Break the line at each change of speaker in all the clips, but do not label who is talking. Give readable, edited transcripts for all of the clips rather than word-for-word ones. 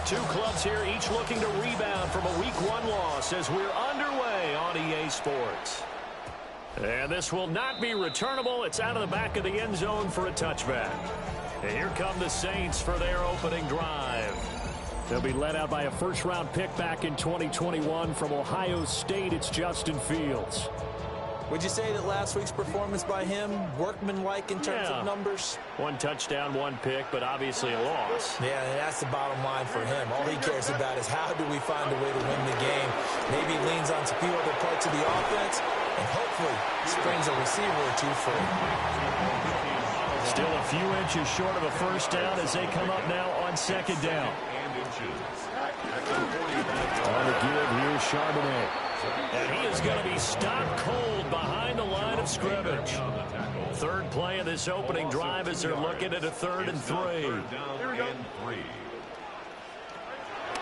two clubs here, each looking to rebound from a Week 1 loss as we're underway on EA Sports. And this will not be returnable. It's out of the back of the end zone for a touchback. And here come the Saints for their opening drive. They'll be led out by a first-round pick back in 2021 from Ohio State. It's Justin Fields.
Would you say that last week's performance by him, workmanlike in terms of numbers?
1 touchdown, 1 pick, but obviously a loss.
Yeah, and that's the bottom line for him. All he cares about is how do we find a way to win the game. Maybe he leans on a few other parts of the offense and hopefully springs a receiver or two free.
Still a few inches short of a first down as they come up now on second down. On the give, here's Charbonnet. And he is going to be stopped cold behind the line of scrimmage. Third play of this opening drive as they're looking at a 3rd and 3.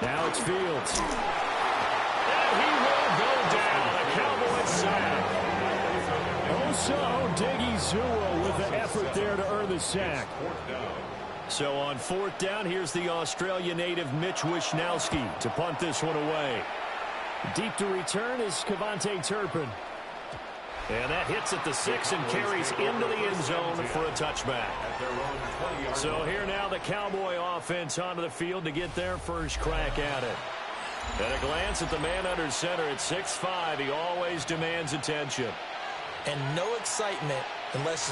Now it's Fields. And he will go down. A Cowboys sack. Osa Odighizuwa with the effort there to earn the sack. So on 4th down, here's the Australia native Mitch Wishnowsky to punt this one away. Deep to return is Kevontae Turpin. And that hits at the 6 and carries into the end zone for a touchback. So here now the Cowboy offense onto the field to get their first crack at it. At a glance at the man under center at 6'5", he always demands attention.
And no excitement unless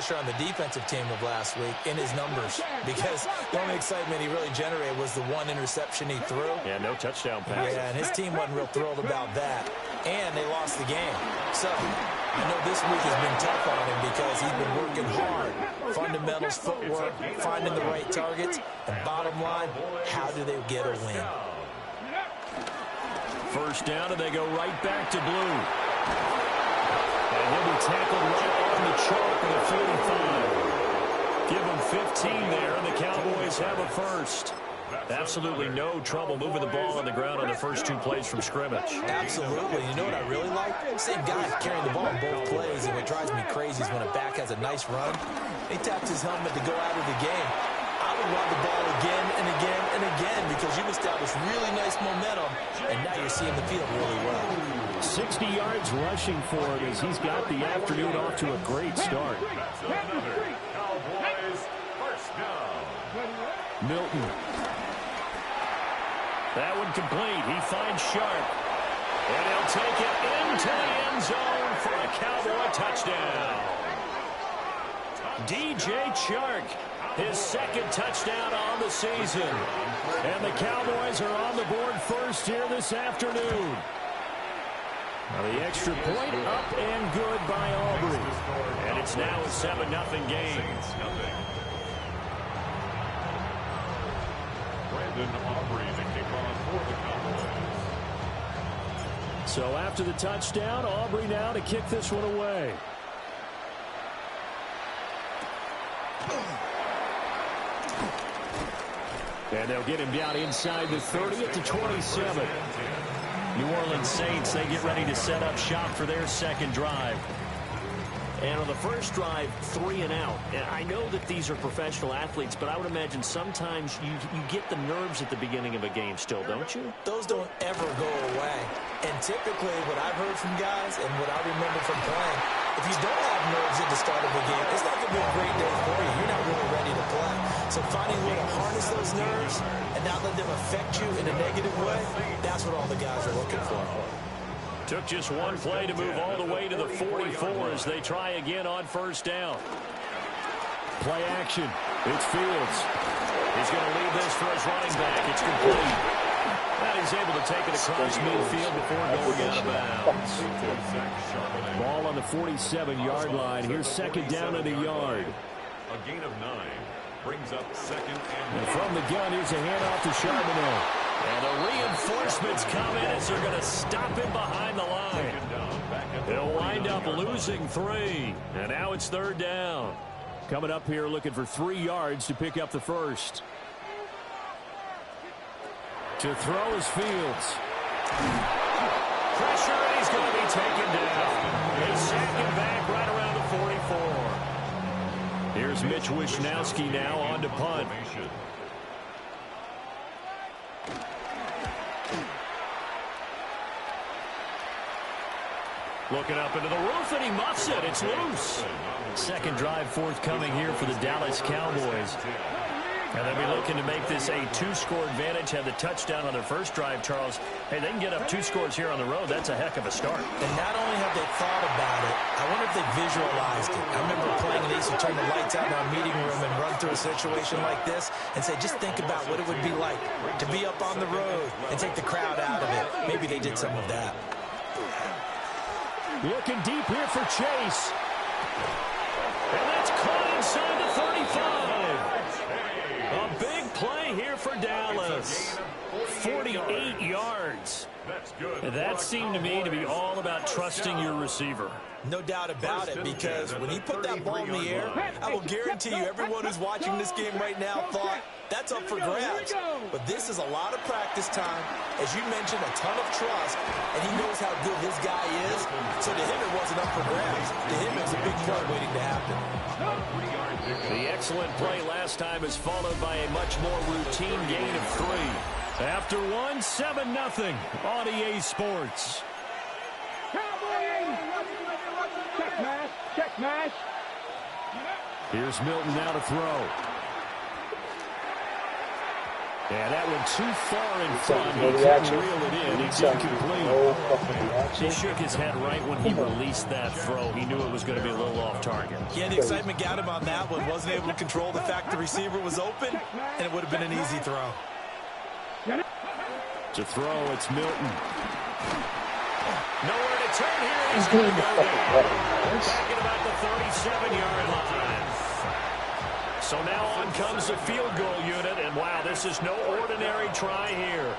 you're on the defensive team of last week in his numbers, because the only excitement he really generated was the 1 interception he threw.
Yeah, no touchdown pass.
Yeah, and his team wasn't real thrilled about that. And they lost the game. So I know this week has been tough on him because he's been working hard. Fundamentals, footwork, finding the right targets. And bottom line, how do they get a win?
First down, and they go right back to Blue. And he'll be tackled right on the chalk with a 45. Give him 15 there, and the Cowboys have a first. Absolutely no trouble moving the ball on the ground on the first 2 plays from scrimmage.
Absolutely. You know what I really like? Same guy carrying the ball in both plays, and what drives me crazy is when a back has a nice run, he taps his helmet to go out of the game. I would run the ball again and again and again because you've established really nice momentum, and now you're seeing the field really well.
60 yards rushing for him as he's got the afternoon off to a great start. Milton. That one complete. He finds Sharp. And he'll take it into the end zone for a Cowboy touchdown. DJ Chark, his 2nd touchdown on the season. And the Cowboys are on the board first here this afternoon. Now the extra point up and good by Aubrey. And it's now a 7-0 game. Aubrey the kickoff for the Cowboys. So after the touchdown, Aubrey now to kick this one away. And they'll get him down inside the 30 at the 27. New Orleans Saints, they get ready to set up shop for their 2nd drive. And on the first drive, 3 and out. And I know that these are professional athletes, but I would imagine sometimes you get the nerves at the beginning of a game still, don't you?
Those don't ever go away. And typically what I've heard from guys and what I remember from playing, if you don't have nerves at the start of the game, it's not going to be a great day for you. You're not really ready to play. So finding a way to harness those nerves and not let them affect you in a negative way, that's what all the guys are looking for.
Took just 1 play to move all the way to the 44 as they try again on first down. Play action. It's Fields. He's going to leave this for his running back. It's complete. And he's able to take it across midfield before going out of bounds. Ball on the 47-yard line. Here's 2nd down at a yard.
A gain of 9 brings up 2nd
and from the gun, here's a handoff to Charbonnet. And the reinforcements come in as they're going to stop him behind the line. They'll wind up losing 3. And now it's 3rd down. Coming up here looking for 3 yards to pick up the first. To throw is Fields. Pressure, and he's going to be taken down. They sack him back right around the 44. Here's Mitch Wishnowsky now on to punt. Looking up into the roof, and he muffs it. It's loose. Second drive forthcoming here for the Dallas Cowboys. And they'll be looking to make this a two-score advantage. Had the touchdown on their first drive, Charles. Hey, they can get up 2 scores here on the road. That's a heck of a start.
And not only have they thought about it, I wonder if they visualized it. I remember playing, and they used to turn the lights out in our meeting room and run through a situation like this and say, just think about what it would be like to be up on the road and take the crowd out of it. Maybe they did some of that.
Looking deep here for Chase. And that's caught inside the 35. A big play here for Dallas. 48 yards. That seemed to me to be all about trusting your receiver.
No doubt about it, because when he put that ball in the air, I will guarantee you everyone who's watching this game right now thought that's up for grabs. But this is a lot of practice time. As you mentioned, a ton of trust, and he knows how good his guy is. So to him, it wasn't up for grabs. To him, it was a big play waiting to happen.
The excellent play last time is followed by a much more routine gain of 3. After one, 7-0 on EA Sports.
Check mash, check mash.
Here's Milton now to throw. Yeah, that one too far in front. He couldn't reel it in. It's incomplete. He shook his head right when he released that throw. He knew it was going to be a little off target.
Yeah, the excitement got him on that one. Wasn't able to control the fact the receiver was open, and it would have been an easy throw.
To throw, it's Milton. Nowhere to turn here. He's going to go down. Back at about the 37-yard line. So now on comes the field goal unit, and wow, this is no ordinary try here.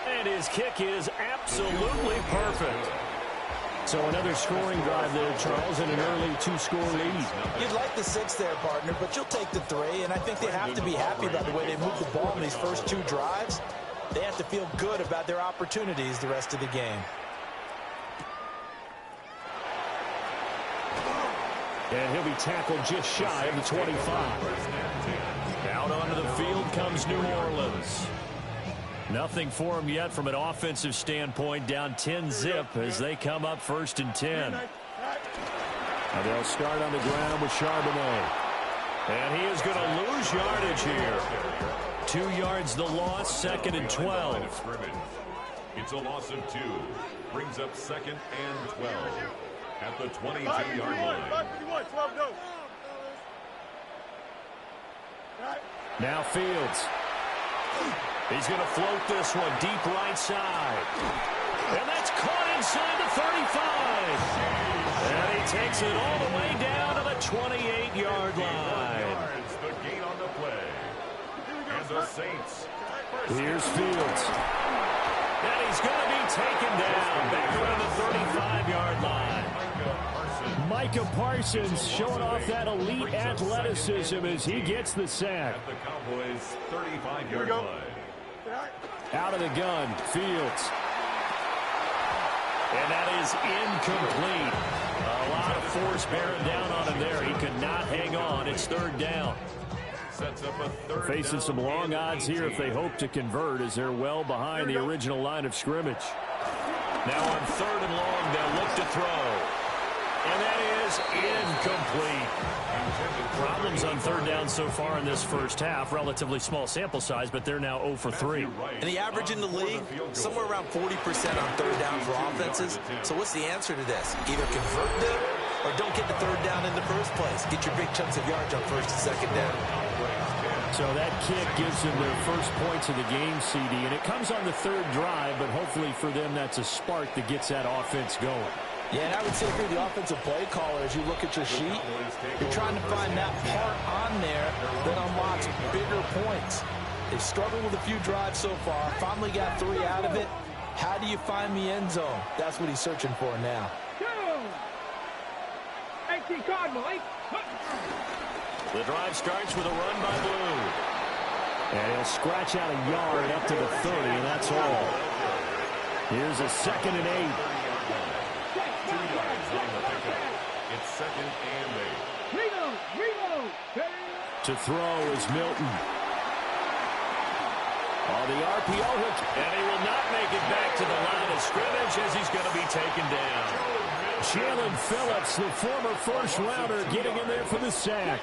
And his kick is absolutely perfect. So another scoring drive there, Charles, and an early 2-score lead.
You'd like the 6 there, partner, but you'll take the 3, and I think they have to be happy about the way they moved the ball in these first 2 drives. They have to feel good about their opportunities the rest of the game.
And he'll be tackled just shy of the 25. Out onto the field comes New Orleans. Nothing for them yet from an offensive standpoint. Down 10-zip as they come up 1st and 10. Now they'll start on the ground with Charbonnet. And he is going to lose yardage here. 2 yards the loss, 2nd and 12.
It's a loss of 2. Brings up 2nd and 12. At the 22-yard line.
Now Fields. He's going to float this one deep right side. And that's caught inside the 35. And he takes it all the way down to the 28-yard line.
The gain on the play. And the Saints.
Here's Fields. And he's going to be taken down back around the 35-yard line. Micah Parsons showing off that elite athleticism as he gets the sack.
At the Cowboys' 35-yard line.
Out of the gun, Fields. And that is incomplete. A lot of force bearing down on him there. He could not hang on. It's 3rd down.
Sets up a 3rd
Facing
down
some long
and
odds here if they hope to convert as they're well behind the original line of scrimmage. Now on 3rd and long, they'll look to throw. And that is incomplete. Problems on 3rd down so far in this first half. Relatively small sample size, but they're now 0 for 3.
And the average in the league, somewhere around 40% on 3rd down for offenses. So what's the answer to this? Either convert them or don't get the 3rd down in the first place. Get your big chunks of yards on 1st and 2nd down.
So that kick gives them their first points of the game, CD. And it comes on the 3rd drive, but hopefully for them that's a spark that gets that offense going.
Yeah, and I would say if you're the offensive play caller, as you look at your sheet, you're trying to find that part on there that unlocks bigger points. They've struggled with a few drives so far, finally got 3 out of it. How do you find the end zone? That's what he's searching for now.
The drive starts with a run by Blue. And he'll scratch out a yard up to the 30, and that's all. Here's a 2nd and 8.
It's 2nd and 8.
To throw is Milton. Oh, the RPO hook, and he will not make it back to the line of scrimmage as he's going to be taken down. Jalen Phillips, the former first-rounder, getting in there for the sack.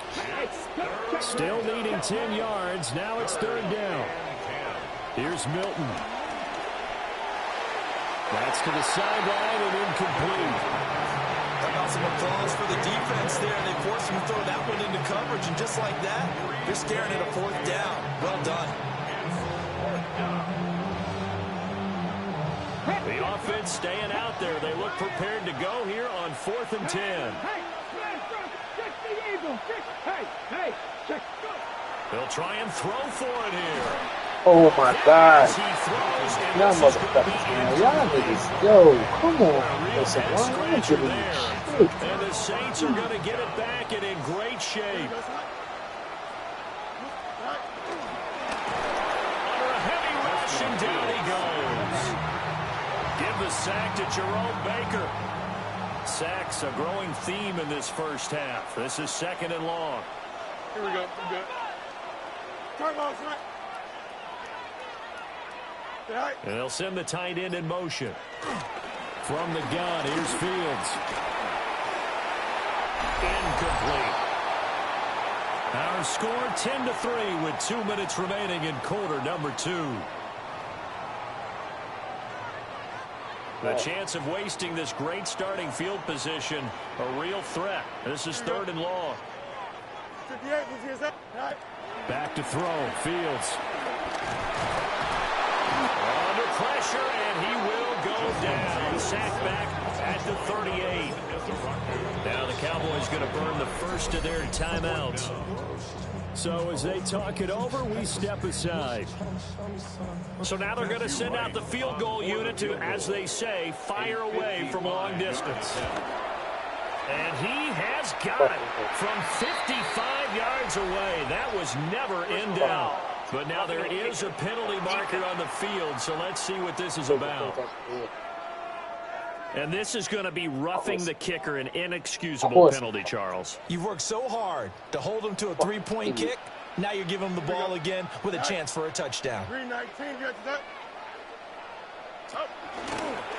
Still needing 10 yards. Now it's third down. Here's Milton. That's to the sideline and incomplete.
How about some applause for the defense there? They forced him to throw that one into coverage, and just like that, they're staring at a fourth down. Well done.
The offense staying out there. They look prepared to go here on 4th and 10. They'll try and throw for it here.
Oh my God. Y'all motherfuckers, man. Y'all niggas, yo, come on. Listen, why are you giving me shit?
And the Saints are going to get it back and in great shape. Under a heavy rush, and down he goes. Give the sack to Jerome Baker. Sacks a growing theme in this first half. This is 2nd and long.
Here we go. I'm good. Turn off, right?
And they'll send the tight end in motion. From the gun, here's Fields. Incomplete. Our score 10-3 with 2 minutes remaining in quarter number 2. The chance of wasting this great starting field position, a real threat. This is 3rd and long.
58,
back to throw, Fields. Under pressure, and he will go down. Sack back at the 38. Now the Cowboys going to burn the first of their timeouts. So as they talk it over, we step aside. So now they're going to send out the field goal unit to, as they say, fire away from long distance. And he has got it from 55 yards away. That was never in doubt. But now there is a penalty marker on the field, so let's see what this is about. And this is going to be roughing the kicker, an inexcusable penalty, Charles.
You've worked so hard to hold him to a three-point kick. Now you're giving him the ball again with a chance for a touchdown.
319, get that.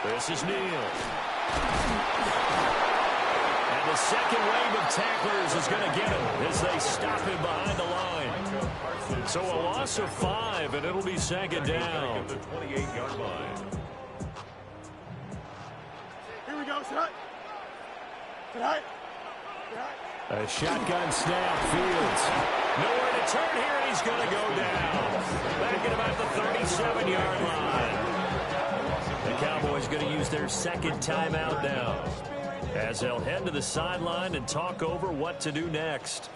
This is Neal. And the second wave of tacklers is going to get him as they stop him behind the line. So a loss of 5, and it'll be 2nd down.
The 28-yard line.
Here we go, set.
A shotgun snap, Fields. Nowhere to turn here, and he's going to go down. Back at about the 37-yard line. The Cowboys going to use their second timeout now, as they'll head to the sideline and talk over what to do next.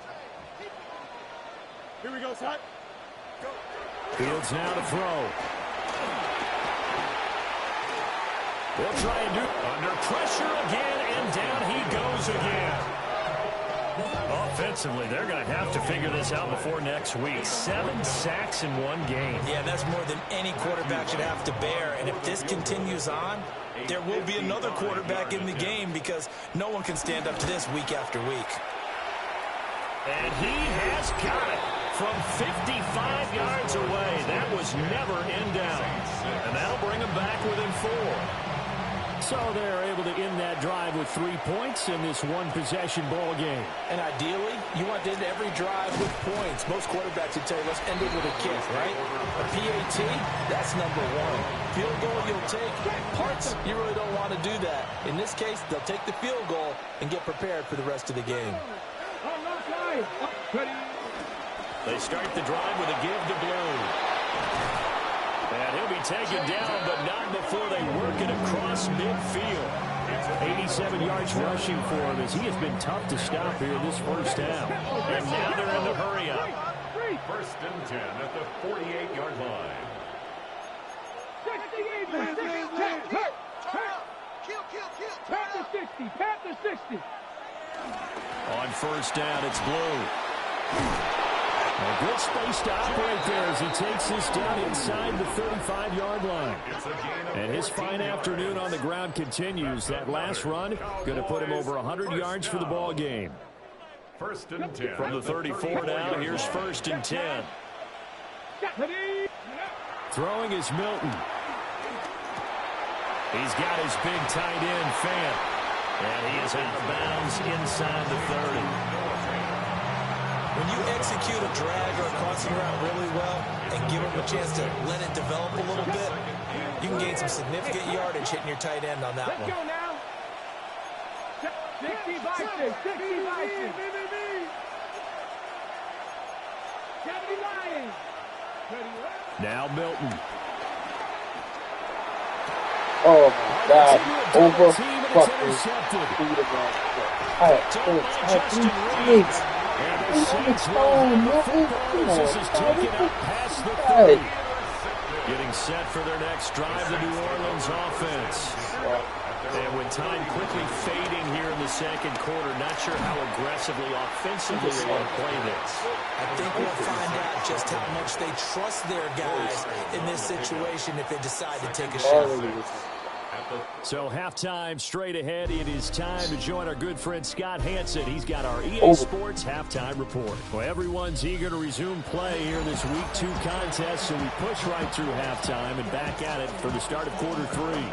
Here we go, set.
Fields now to throw. They'll try and do under pressure again, and down he goes again. Offensively, they're going to have to figure this out before next week. 7 sacks in one game.
Yeah, that's more than any quarterback should have to bear. And if this continues on, there will be another quarterback in the game because no one can stand up to this week after week.
And he has got it from 55 yards away. That was never in doubt. And that'll bring him back within 4. So they're able to end that drive with 3 points in this one-possession ball game.
And ideally, you want to end every drive with points. Most quarterbacks would tell you, let's end it with a kick, right? A PAT, that's number 1. Field goal you'll take. Parts, you really don't want to do that. In this case, they'll take the field goal and get prepared for the rest of the game.
They start the drive with a give to Blue. And he'll be taken down, but not before they work it across midfield. 87 yards rushing for him as he has been tough to stop here in this first half. And now they're in the hurry-up.
1st and 10 at the 48-yard line.
Tap the 60, tap the 60.
On 1st down, it's Blue. A good space to operate there as he takes this down inside the 35-yard line. And his fine afternoon on the ground continues. That last run going to put him over 100 yards for the ball game.
1st and 10.
From the 34 now, here's 1st and 10. Throwing is Milton. He's got his big tight end, Fant. And he is out of bounds inside the 30.
When you execute a drag or a crossing route really well and give him a chance to let it develop a little bit, you can gain some significant yardage hitting your tight end on that one.
Let's go now. 60 Vikings. 60 Vikings. 70 Lions.
Now Milton.
Oh my God! Over fucking I had 3 teammates.
Getting set for their next drive, the New Orleans offense. And with time quickly fading here in the second quarter, not sure how aggressively, offensively they want to play this.
I think we'll find out just how much they trust their guys in this situation if they decide to take a shot.
So halftime straight ahead. It is time to join our good friend Scott Hansen. He's got our EA Sports halftime report. Well, everyone's eager to resume play here in this Week 2 contest, so we push right through halftime and back at it for the start of quarter 3.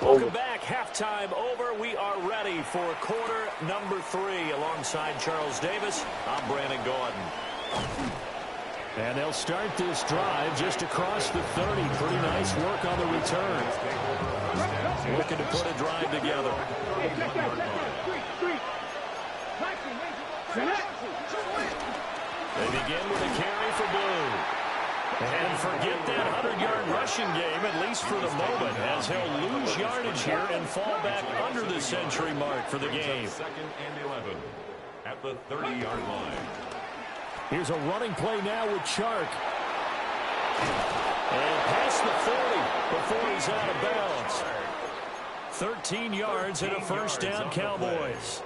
Welcome back. Halftime over. We are ready for quarter number 3. Alongside Charles Davis, I'm Brandon Gordon. And they'll start this drive just across the 30. Pretty nice work on the return. Looking to put a drive together. They begin with a carry for Blue. And forget that 100-yard rushing game, at least for the moment, as he'll lose yardage here and fall back under the century mark for the game.
Second and 11 at the 30-yard line.
Here's a running play now with Chark. And past the 40 before he's out of bounds. 13 yards and a first down, Cowboys.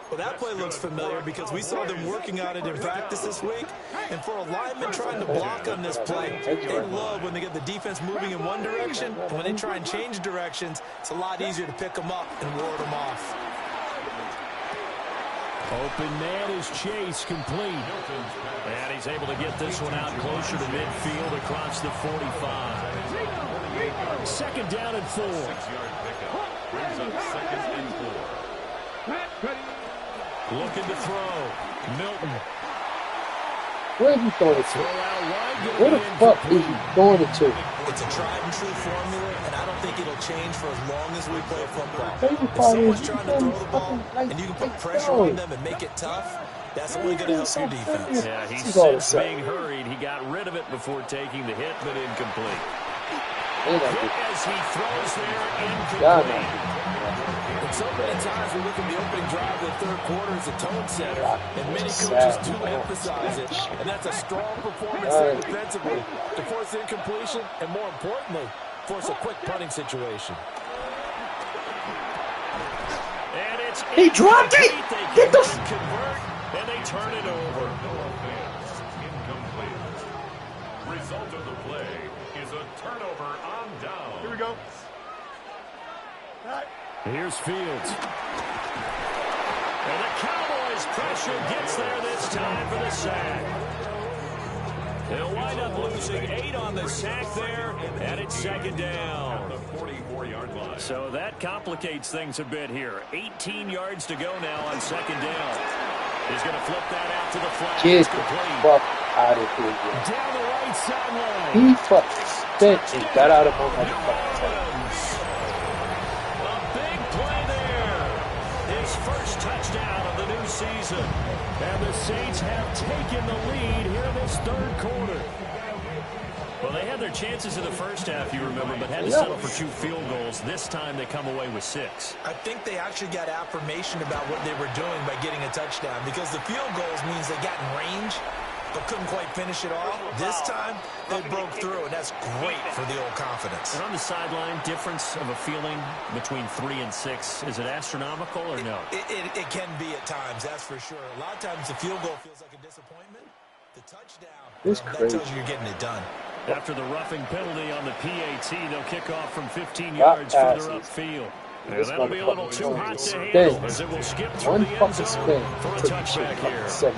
Well, that play looks familiar because we saw them working on it in practice this week. And for a lineman trying to block on this play, they love when they get the defense moving in one direction. And when they try and change directions, it's a lot easier to pick them up and ward them off.
Open man is Chase, complete. And he's able to get this one out closer to midfield across the 45. Second down and 4.
6-yard pickup brings up second and 4.
Looking to throw. Milton.
Where is he throwing it to? Where the fuck is he throwing it to?
It's a tried and true formula, and I don't think it'll change for as long as we play football.
Baby
If
part
someone's
is
trying to throw the ball and you can put pressure on them and make it tough, that's only going to help your defense.
Yeah, he sensed being hurried. He got rid of it before taking the hit, but incomplete. As he throws there, incomplete.
And so many times we look at the opening drive of the third quarter as a tone setter, and many coaches do emphasize it. And that's a strong performance there defensively to force incompletion and, more importantly, force a quick punting situation.
And it's
he dropped it!
Get the convert, and they turn it over.
Incomplete. Result of the play is a turnover on down.
Here we go.
Here's Fields. And the Cowboys' pressure gets there this time for the sack. They'll wind up losing 8 on the sack there, and it's second down.
The 44-yard line.
So that complicates things a bit here. 18 yards to go now on second down. He's going to flip that out to the flat.
Get the fuck out of here.
Down the right sideline.
He fucking spent and got out of my motherfucking time.
First touchdown of the new season. And the Saints have taken the lead here in this third quarter. Well, they had their chances in the first half, you remember, but had to settle for 2 field goals. This time they come away with 6.
I think they actually got affirmation about what they were doing by getting a touchdown, because the field goals means they got in range but couldn't quite finish it off. This time, they broke through, and that's great for the old confidence.
And on the sideline, difference of a feeling between 3 and 6, is it astronomical or no?
It can be at times, that's for sure. A lot of times the field goal feels like a disappointment. The touchdown, that tells you you're getting it done.
After the roughing penalty on the PAT, they'll kick off from 15 yards further upfield. And that'll be a little too hot to handle as it will skip through the end zone for a touchback here. And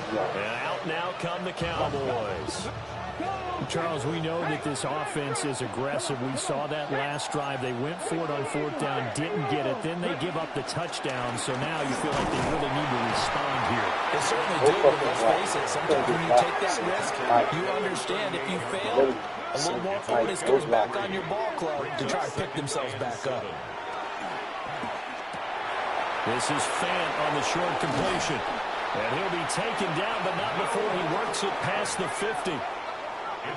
out now come the Cowboys. Charles, we know that this offense is aggressive. We saw that last drive. They went for it on 4th down, didn't get it. Then they give up the touchdown. So now you feel like they really need to respond here.
They certainly do, but let's face it. Sometimes when you take that risk, you understand if you fail, a little more onus goes back on your ball club to try to pick themselves back up.
This is Fant on the short completion. And he'll be taken down, but not before he works it past the 50.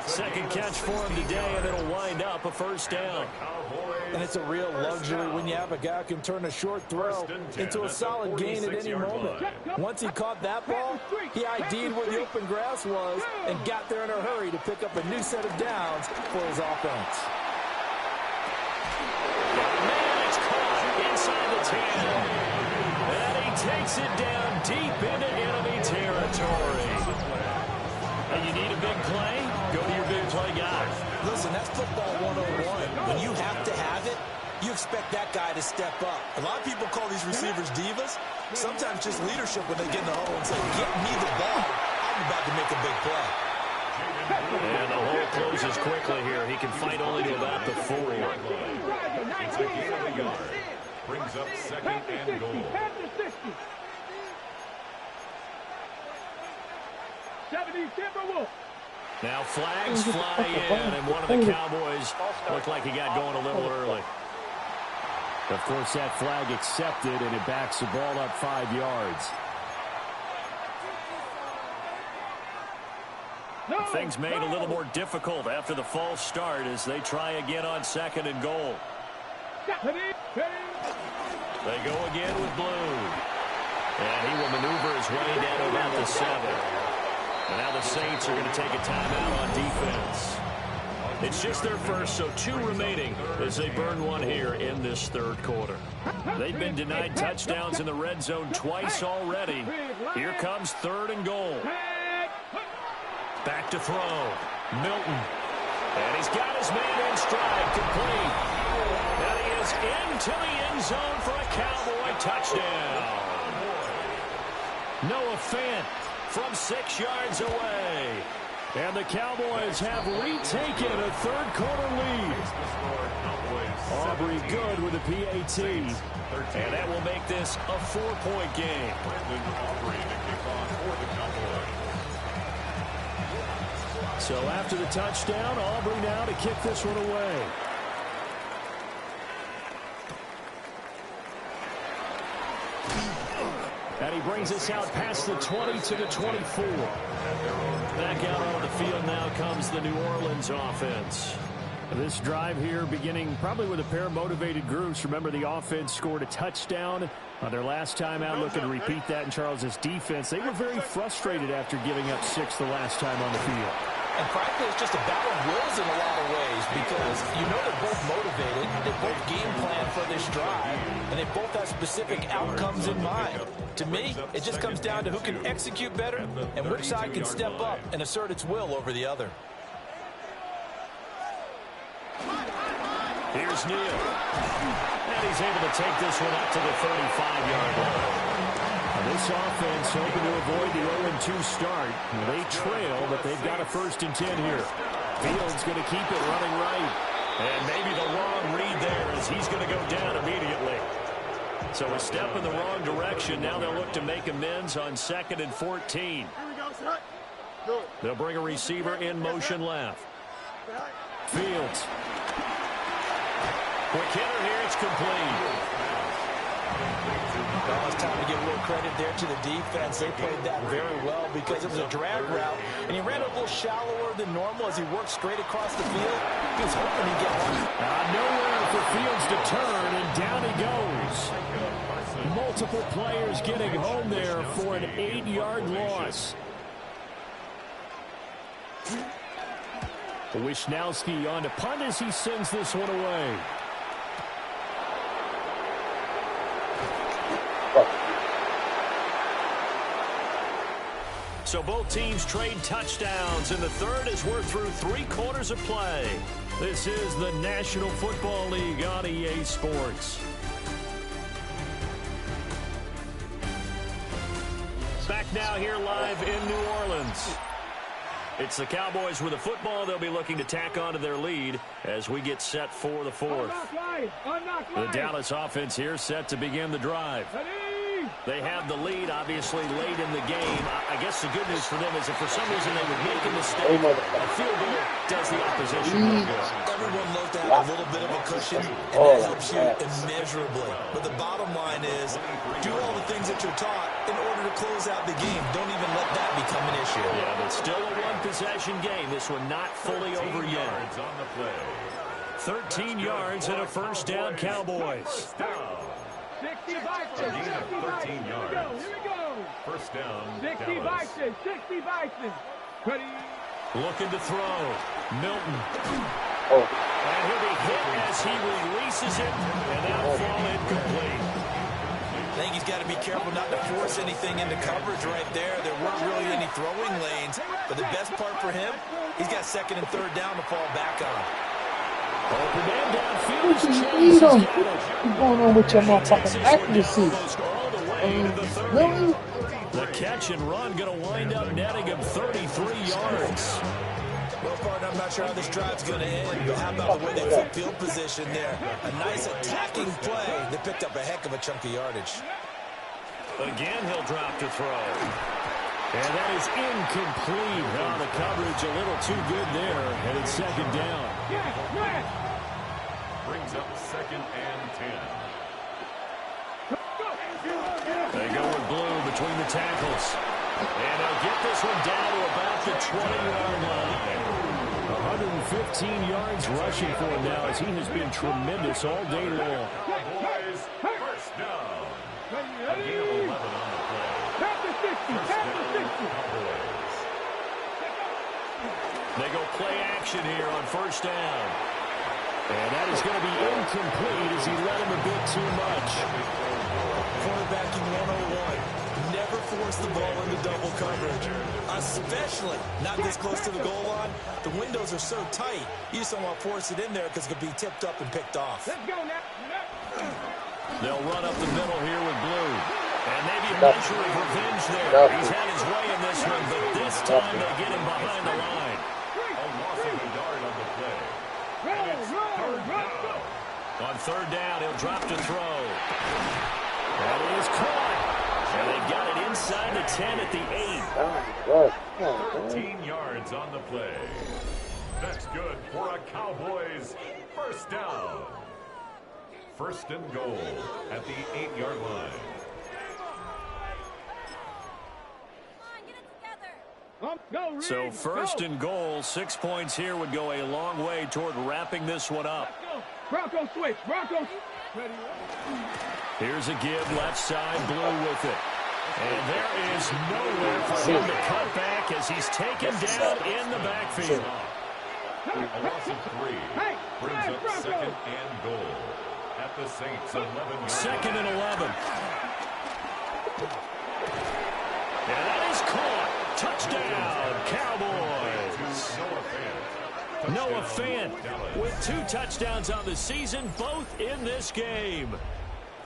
Second catch for him today, and it'll wind up a 1st down.
And it's a real luxury when you have a guy who can turn a short throw into a solid gain at any moment. Once he caught that ball, he ID'd where the open grass was and got there in a hurry to pick up a new set of downs for his offense.
Man, it's caught inside the 10. And he takes it down deep into enemy territory. And you need a big play? Go to your big play guy.
Listen, that's football 101. When you have to have it, you expect that guy to step up. A lot of people call these receivers divas. Sometimes just leadership when they get in the hole and say, get me the ball. I'm about to make a big play.
And the hole closes quickly here. He can fight only to about the 4.
It's a gain of a yard. Brings up 2nd and goal.
70 Timberwolves.
Now flags fly in, and one of the Cowboys looked like he got going a little early. Of course, that flag accepted, and it backs the ball up 5 yards. Things made a little more difficult after the false start as they try again on 2nd and goal. They go again with Blue. And he will maneuver his way down to about the 7. And now the Saints are going to take a timeout on defense. It's just their first, so 2 remaining as they burn one here in this 3rd quarter. They've been denied touchdowns in the red zone twice already. Here comes 3rd and goal. Back to throw. Milton. And he's got his man in stride, complete. And he is into the end zone for a Cowboy touchdown. Noah Fant from 6 yards away. And the Cowboys have retaken a 3rd quarter lead. Aubrey good with a PAT. And that will make this a 4-point game. So after the touchdown, Aubrey now to kick this one away. And he brings us out past the 20 to the 24. Back out on the field now comes the New Orleans offense. This drive here beginning probably with a pair of motivated groups. Remember, the offense scored a touchdown on their last time out. Looking to repeat that in Charles's defense. They were very frustrated after giving up 6 the last time on the field.
And frankly, it's just a battle of wills in a lot of ways because you know they're both motivated, they both game plan for this drive, and they both have specific outcomes in mind. To me, it just comes down to who can execute better and which side can step up and assert its will over the other.
Here's Neal. And he's able to take this one up to the 35-yard line. This offense hoping to avoid the 0-2 start. They trail, but they've got a 1st and 10 here. Fields going to keep it running right. And maybe the wrong read there as he's going to go down immediately. So a step in the wrong direction. Now they'll look to make amends on 2nd and 14. They'll bring a receiver in motion left. Fields. Quick hitter here. It's complete.
Well, it's time to give a little credit there to the defense. They played that very well because it was a drag route, and he ran a little shallower than normal as he worked straight across the field. He was hoping he'd get one.
Nowhere for Fields to turn, and down he goes. Multiple players getting home there for an 8-yard loss. Wishnowski on to punt as he sends this one away. So both teams trade touchdowns, and the 3rd as we're through 3 quarters of play. This is the National Football League on EA Sports. Back now here live in New Orleans. It's the Cowboys with the football. They'll be looking to tack onto their lead as we get set for the fourth. The Dallas offense here set to begin the drive. They have the lead, obviously, late in the game. I guess the good news for them is if for some reason they would make a mistake, a field goal does the opposition no good.
Everyone loves to have a little bit of a cushion, and that helps you immeasurably. But the bottom line is, do all the things that you're taught in order to close out the game. Don't even let that become an issue.
Yeah, but still a one-possession game. This one not fully over yet. 13 yards and a first down, Cowboys.
60
A gain of 13 yards.
Here we go.
First down,
60
Dallas.
Bison. 60 Bison. Ready.
Looking to throw. Milton.
Oh.
And he'll be hit as he releases it, and that'll fall incomplete.
I think he's got to be careful not to force anything into coverage right there. There weren't really any throwing lanes, but the best part for him, he's got second and third down to fall back on.
Open man downfield.
What you need him? What's going on with your motherfucking accuracy? Really?
The catch and run going to wind up netting him 33 yards.
Well, partner, I'm not sure how this drive's going to end, but how about the way they flip field position there? A nice attacking play. They picked up a heck of a chunk of yardage.
Again, he'll drop to throw. And that is incomplete. Oh, the coverage a little too good there, and it's second down.
Brings up second and 10.
They go with Blue between the tackles. And they'll get this one down to about the 20-yard line. 115 yards rushing for him now as he has been tremendous all day long.
Cowboys, first down. A gain of 11 on the play. First down, Cowboys.
They go play action here on first down. And that is going to be incomplete as he let him a bit too much.
Quarterbacking 101. Never force the ball into double coverage, especially not this close to the goal line. The windows are so tight, you just don't want to force it in there because it could be tipped up and picked off.
Let's go now.
They'll run up the middle here with Blue. And maybe a measure of revenge there. He's had his way in this one, but this time they get him behind the line.
A loss of a yard on the play. And it's third down.
On third down, he'll drop to throw. That is caught. And they got it inside the 10 at the 8.
13 yards on the play. That's good for a Cowboys first down. First and goal at the 8-yard line.
So first and goal, 6 points here would go a long way toward wrapping this one up.
Bronco switch. Bronco.
Here's a give, left side, Blue with it. And there is nowhere for him to cut back as he's taken down in the backfield.
A loss of 3 brings up second and goal at the Saints' 11-yard.
Second and 11. And that is caught. Touchdown, Cowboys. Noah Fant with 2 touchdowns on the season, both in this game.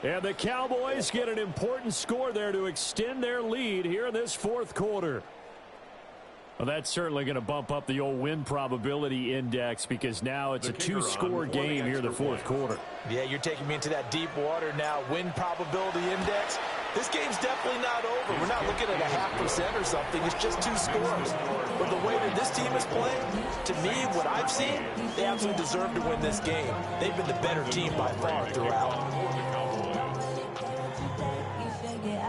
And the Cowboys get an important score there to extend their lead here in this fourth quarter. Well, that's certainly going to bump up the old win probability index because now it's a 2-score game here in the fourth quarter.
Yeah, you're taking me into that deep water now. Win probability index. This game's definitely not over. We're not looking at a 0.5% or something. It's just 2 scores. But the way that this team is playing, to me, what I've seen, they absolutely deserve to win this game. They've been the better team by far throughout.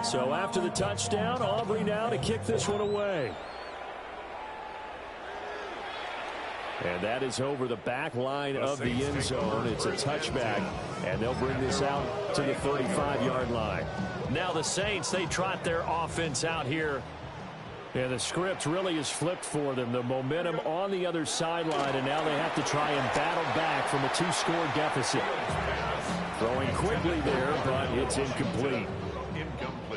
So after the touchdown, Aubrey now to kick this one away. And that is over the back line of the end zone. It's a touchback, and they'll bring this out to the 35-yard line. Now the Saints, they trot their offense out here. And the script really is flipped for them. The momentum on the other sideline, and now they have to try and battle back from a 2-score deficit. Throwing quickly there, but it's incomplete.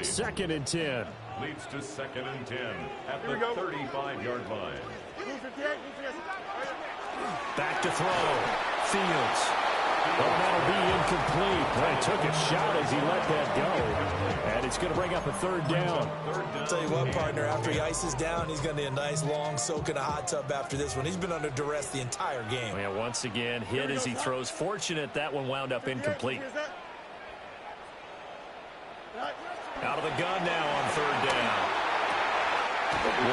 Second and 10.
Leads to second and 10 at the 35-yard line.
Back to throw. Fields. Oh, that'll be incomplete. Boy, took a shot as he let that go. And It's going to bring up a third down.
I'll tell you what, partner, after he ices down, he's going to need a nice long soak in a hot tub after this one. He's been under duress the entire game.
Yeah, once again, hit as he throws. Fortunate that one wound up incomplete. Out of the gun now on third down.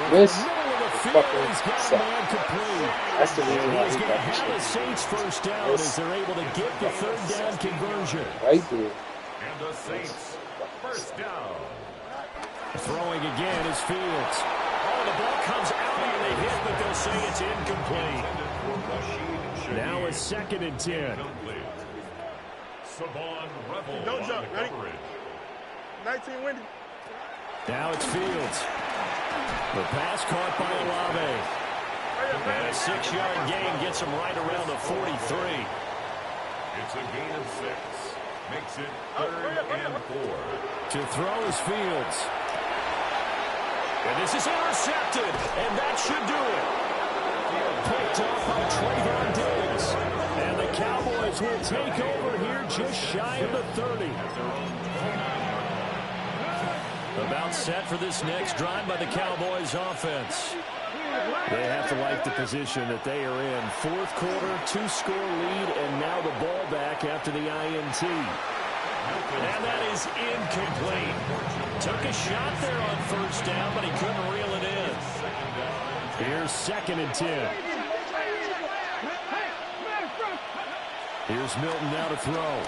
This
He's got a man complete.
that's the reason why
He's
he
going to
got
have the
the
Saints first down as they're able to get the third down conversion.
right there.
And the Saints, first down.
Throwing again is Fields. Oh, the ball comes out and they hit, but they'll say it's incomplete. Now it's 2nd and 10.
Savon Rebel.
Don't jump, ready? 19 windy.
Now it's Fields. The pass caught by Olave. And a 6-yard gain gets him right around the 43.
It's a gain of 6. Makes it 3rd and 4.
To throw is Fields. And this is intercepted, and that should do it. Picked up by Trayvon Diggs. And the Cowboys will take over here just shy of the 30. About set for this next drive by the Cowboys offense. They have to like the position that they are in. 4th quarter, 2-score lead, and now the ball back after the INT. And that is incomplete. Took a shot there on first down, but he couldn't reel it in. Here's 2nd and 10. Here's Milton now to throw.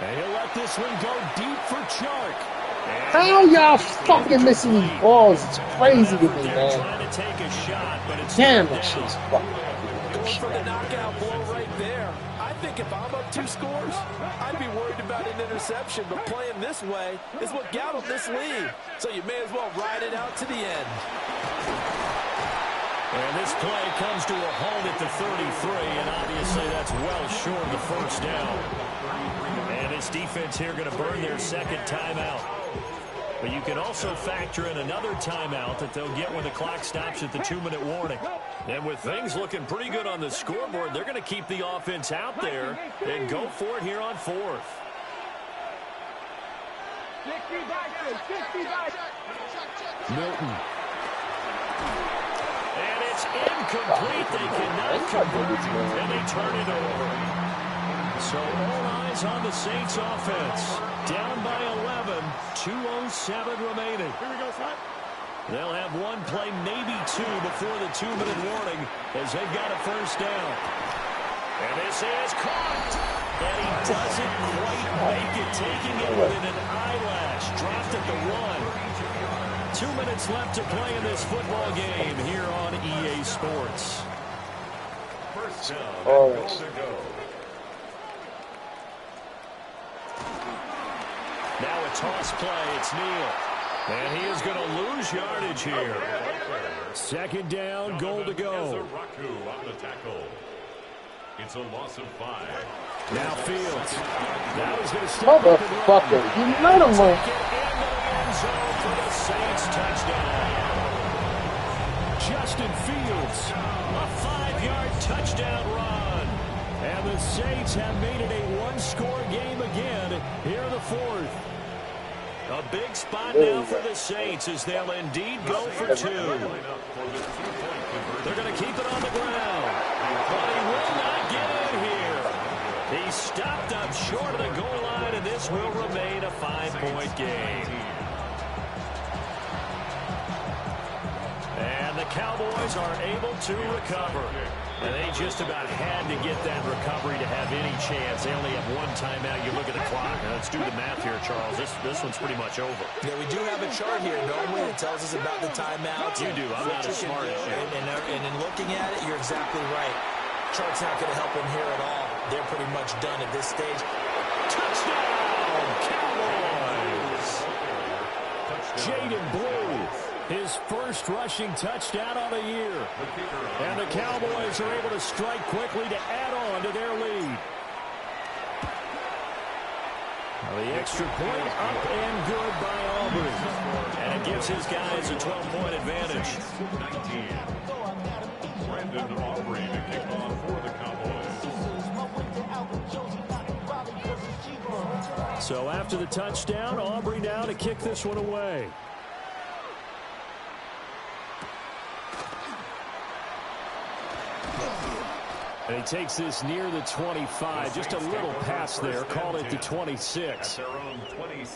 And he'll let this one go deep for Chark.
How y'all fucking missing these balls? It's crazy to me, man. Damn, that shit's fucking
Going for the knockout blow right there. I think if I'm up 2 scores, I'd be worried about an interception, but playing this way is what got him this lead. So you may as well ride it out to the end.
And this play comes to a halt at the 33, and obviously that's well short of the first down. And this defense here going to burn their 2nd timeout. But you can also factor in another timeout that they'll get when the clock stops at the 2-minute warning. And with things looking pretty good on the scoreboard, they're going to keep the offense out there and go for it here on 4th. Milton. And it's incomplete. They cannot convert, and they turn it over. So all eyes on the Saints offense. Down by 11, 2:07 remaining.
Here we go, son.
They'll have one play, maybe 2, before the 2-minute warning as they've got a first down. And this is caught. And he doesn't quite make it, taking it within an eyelash. Dropped at the 1. 2 minutes left to play in this football game here on EA Sports.
First down.
Oh,
To go.
Now a toss play. It's Neal. And he is going to lose yardage here. 2nd down, goal to go.
On the tackle. It's a loss of 5.
Now Fields. Now he's going to step
motherfucker. You let him run.
For the Saints touchdown. Justin Fields. A 5-yard touchdown run. And the Saints have made it a 1-score game again here in the 4th. A big spot now for the Saints as they'll indeed go for 2. They're going to keep it on the ground. But he will not get in here. He's stopped up short of the goal line, and this will remain a 5-point game. And the Cowboys are able to recover. And they just about had to get that recovery to have any chance. They only have 1 timeout. You look at the clock. Now let's do the math here, Charles. This one's pretty much over.
Yeah, we do have a chart here, don't we? It tells us about the timeouts.
You do. I'm not as smart as you.
And in looking at it, you're exactly right. Chart's not going to help them here at all. They're pretty much done at this stage.
Touchdown, Cowboys! Jaden Blue, his first rushing touchdown on the year. And the Cowboys are able to strike quickly to add on to their lead. The extra point up and good by Auburn. And it gives his guys a 12-point advantage.
19. Brandon Aubrey to kick off for the Cowboys.
So after the touchdown, Aubrey now to kick this one away. And he takes this near the 25. Just a little pass there. Call it the 26.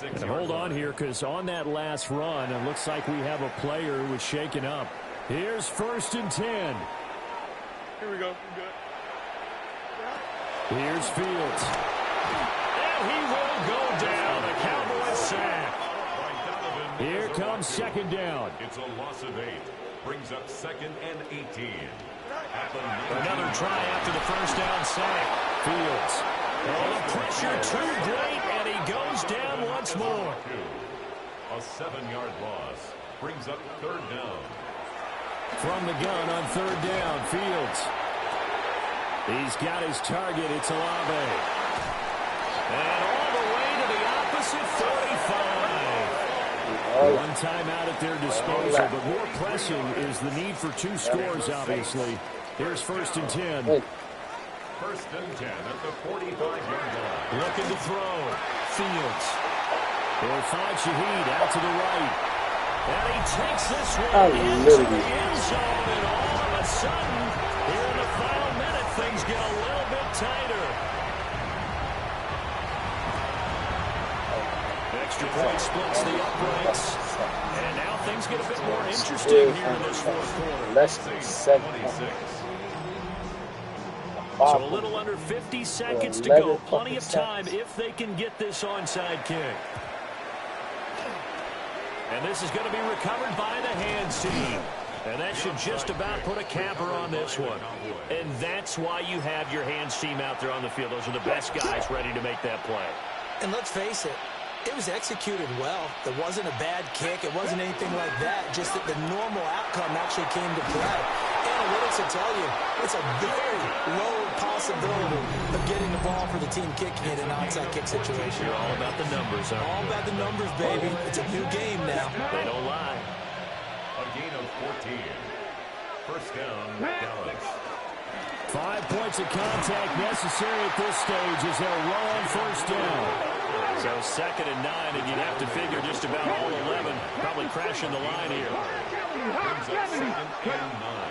And hold on here, because on that last run, it looks like we have a player who was shaken up. Here's 1st and 10.
Here we go.
Here's Fields. And he will go down. A Cowboys sack. Here comes 2nd down.
It's a loss of 8. Brings up 2nd and 18.
Another try after the 1st down sack. Fields. Oh, the pressure too great, and he goes down once more.
A 7-yard loss. Brings up 3rd down.
From the gun on 3rd down, Fields. He's got his target. It's Olave. And all the way to the opposite 45. One timeout at their disposal, but more pressing is the need for 2 scores, obviously. Here's 1st and 10.
1st and 10 at the 45-yard line.
Looking to throw. Fields. They'll find Shaheed out to the right. And he takes this one into the end zone, and all of a sudden, here in the final minute, things get a little bit tighter. Extra point splits the uprights. And now things get a bit more interesting here in this 4th quarter.
Less than 7.
So a little under 50 seconds to go. Plenty of time if they can get this onside kick. And this is going to be recovered by the hands team. And that should just about put a capper on this one. And that's why you have your hands team out there on the field. Those are the best guys ready to make that play.
And let's face it, it was executed well. It wasn't a bad kick. It wasn't anything like that. Just that the normal outcome actually came to play. Analytics will tell you it's a very low possibility of getting the ball for the team kicking it in an onside kick situation.
You're all about the numbers, huh?
All about the numbers, baby. It's a new game now.
They don't lie.
A gain of 14. 1st down, Dallas.
5 points of contact necessary at this stage as they'll roll on 1st down. So 2nd and 9, and you'd have to figure just about all 11 probably crashing the line here.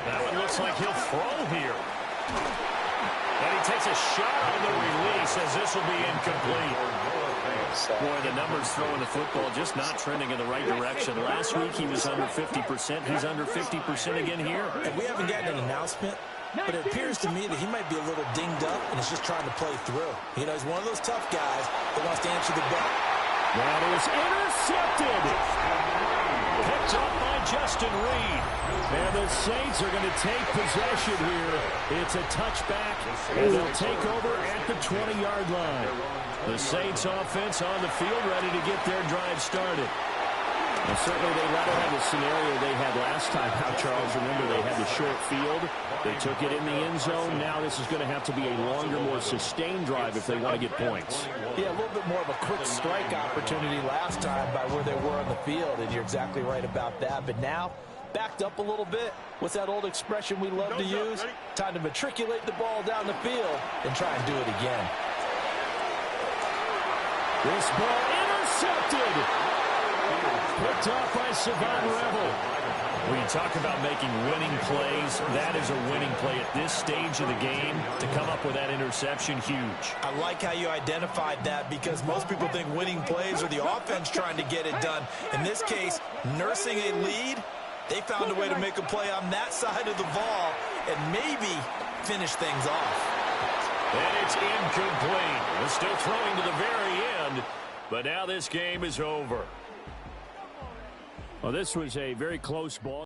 That one looks like he'll throw here. And he takes a shot on the release as this will be incomplete. Boy, the numbers throwing the football just not trending in the right direction. Last week he was under 50%. He's under 50% again here.
And we haven't gotten an announcement, but it appears to me that he might be a little dinged up and is just trying to play through. You know, he's one of those tough guys that wants to answer the bell.
That is intercepted. Picked up by Justin Reed. And the Saints are going to take possession here. It's a touchback, and they'll take over at the 20-yard line. The Saints offense on the field ready to get their drive started. And certainly they'd rather have the scenario they had last time out, Charles. Remember, they had the short field. They took it in the end zone. Now this is going to have to be a longer, more sustained drive if they want to get points.
Yeah, a little bit more of a quick strike opportunity last time by where they were on the field, and you're exactly right about that. But now, backed up a little bit. What's that old expression we love to use? Time to matriculate the ball down the field and try and do it again.
This ball intercepted. Picked off by Savon Revel. When you talk about making winning plays, that is a winning play at this stage of the game. To come up with that interception, huge.
I like how you identified that, because most people think winning plays are the offense trying to get it done. In this case, nursing a lead, they found a way to make a play on that side of the ball and maybe finish things off.
And it's incomplete. They're still throwing to the very end, but now this game is over. Well, this was a very close ball.